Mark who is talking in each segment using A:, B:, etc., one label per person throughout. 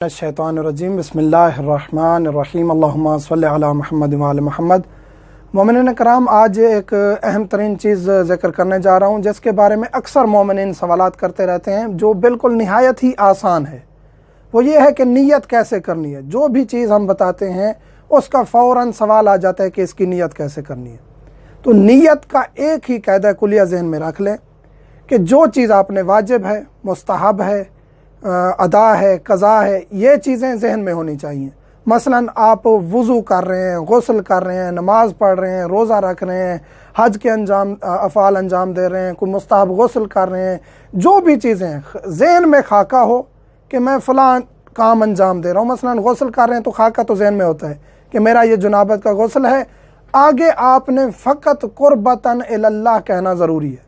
A: शैतानिर्रजीम बिस्मिल्लाहिर्रहमानिर्रहीम अल्लाहुम्मा सल्लि अला मुहम्मद व आले मुहम्मद। मोमिनीन कराम, आज एक अहम तरीन चीज़ ज़िक्र करने जा रहा हूँ जिसके बारे में अक्सर मोमिनीन सवालात करते रहते हैं, जो बिल्कुल निहायत ही आसान है। वो ये है कि नीयत कैसे करनी है। जो भी चीज़ हम बताते हैं उसका फ़ौरन सवाल आ जाता है कि इसकी नीयत कैसे करनी है। तो नीयत का एक ही कायदा कुलिया ज़हन में रख लें कि जो चीज़ आपने वाजिब है, मुस्तहब है, अदा है, कज़ा है, ये चीज़ें जहन में होनी चाहिए। मसलन आप वज़ू कर रहे हैं, गुस्ल कर रहे हैं, नमाज़ पढ़ रहे हैं, रोज़ा रख रहे हैं, हज के अफ़ाल अंजाम दे रहे हैं, कोई मुस्तहब गुस्ल कर रहे हैं, जो भी चीज़ें जहन में खाका हो कि मैं फ़लाँ काम अंजाम दे रहा हूँ। मसलन गुस्ल कर रहे हैं तो खाका तो जहन में होता है कि मेरा ये जुनाबत का गुस्ल है। आगे आपने फ़कत कुर्बतन इलल्लाह कहना ज़रूरी है।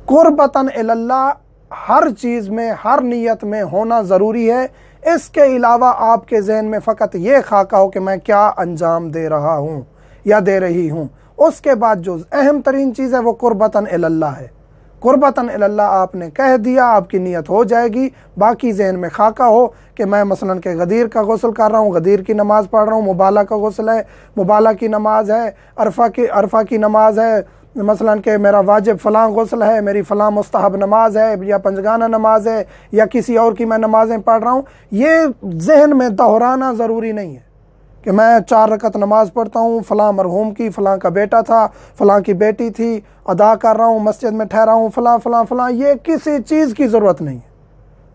A: कुर्बतन इलल्लाह हर चीज़ में, हर नियत में होना ज़रूरी है। इसके अलावा आपके जहन में फ़कत ये खाका हो कि मैं क्या अंजाम दे रहा हूँ या दे रही हूँ। उसके बाद जो अहम तरीन चीज़ है वो कुर्बतन इलल्लाह है। कुर्बतन इलल्लाह आपने कह दिया, आपकी नियत हो जाएगी। बाकी जहन में खाका हो कि मैं मसलन के गदीर का गुस्ल कर रहा हूँ, गदीर की नमाज़ पढ़ रहा हूँ, मुबाला का गुस्ल है, मुबाला की नमाज़ है, अरफा की नमाज़ है, मसलन के मेरा वाजिब फ़लाँ गुस्ल है, मेरी फ़लाँ मुस्तहब नमाज है, या पंजगाना नमाज है, या किसी और की मैं नमाज़ें पढ़ रहा हूँ। ये जहन में दोहराना ज़रूरी नहीं है कि मैं 4 रकत नमाज़ पढ़ता हूँ, फ़लाँ मरहूम की, फ़लाँ का बेटा था, फ़लाँ की बेटी थी, अदा कर रहा हूँ, मस्जिद में ठहरा हूँ, फ़लाँ फ़लाँ फ़लाँ। ये किसी चीज़ की ज़रूरत नहीं है।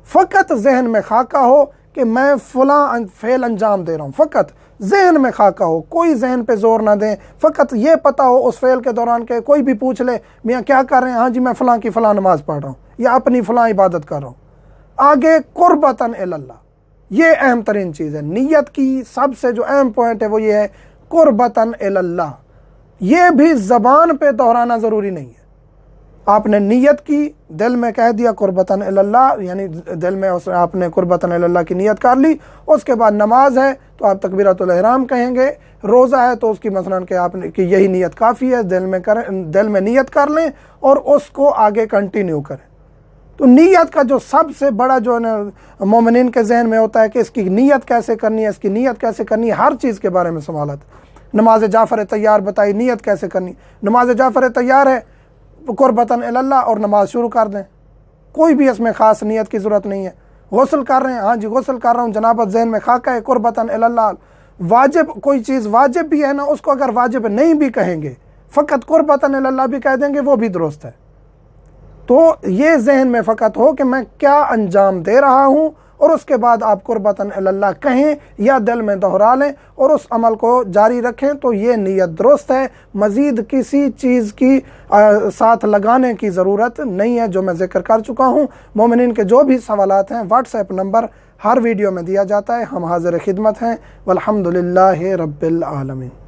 A: फ़कत जहन में खाका हो कि मैं फ़लाँ फ़ेल अंजाम दे रहा हूँ। फ़कत जहन में खाका हो, कोई जहन पे ज़ोर ना दें। फ़कत ये पता हो उस फ़ेल के दौरान के कोई भी पूछ ले, मियाँ क्या कर रहे हैं? हाँ जी, मैं फ़लाँ की फ़लाँ नमाज़ पढ़ रहा हूँ या अपनी फ़लाँ इबादत कर रहा हूँ। आगे कुर्बतन इलल्लाह, ये अहम तरीन चीज़ है। नीयत की सबसे जो अहम पॉइंट है वो ये है कुर्बतन इलल्लाह। ये भी ज़बान पे दोहराना ज़रूरी नहीं है। आपने नीयत की, दिल में कह दिया कुर्बतन इलल्लाह, यानी दिल में आपने कुर्बतन इलल्लाह की नीयत कर ली। उसके बाद नमाज है तो आप तकबीरतुल इहराम कहेंगे, रोज़ा है तो उसकी मसलन के आपने कि यही नीयत काफ़ी है, दिल में नीयत कर लें और उसको आगे कंटिन्यू करें। तो नीयत का जो सबसे बड़ा जो मोमिनीन के जहन में होता है कि इसकी नीयत कैसे करनी है, इसकी नीयत कैसे करनी है, हर चीज़ के बारे में सवालत। नमाज जाफ़र तैयार बताई, नीयत कैसे करनी। नमाज जाफ़र तैयार है, कुर्बतन इलल्लाह और नमाज शुरू कर दें, कोई भी इसमें ख़ास नीयत की ज़रूरत नहीं है। गुस्ल कर रहे हैं, हाँ जी गुस्ल कर रहा हूँ, जनाबत जहन में खाका है, कुर्बतन इलल्लाह। वाजिब, कोई चीज़ वाजिब भी है ना, उसको अगर वाजिब नहीं भी कहेंगे, फ़कत कुर्बतन इलल्लाह भी कह देंगे, वो भी दुरुस्त है। तो ये जहन में फ़कत हो कि मैं क्या अंजाम दे रहा हूँ, और उसके बाद आप कुर्बतन इलल्लाह कहें या दिल में दोहरा लें और उस अमल को जारी रखें, तो ये नीयत दुरुस्त है। मज़ीद किसी चीज़ की साथ लगाने की ज़रूरत नहीं है, जो मैं ज़िक्र कर चुका हूँ। मोमिनीन के जो भी सवालात हैं, व्हाट्सएप नंबर हर वीडियो में दिया जाता है। हम हाज़िर खिदमत हैं। वल्हम्दुलिल्लाहि रब्बिल आलमीन।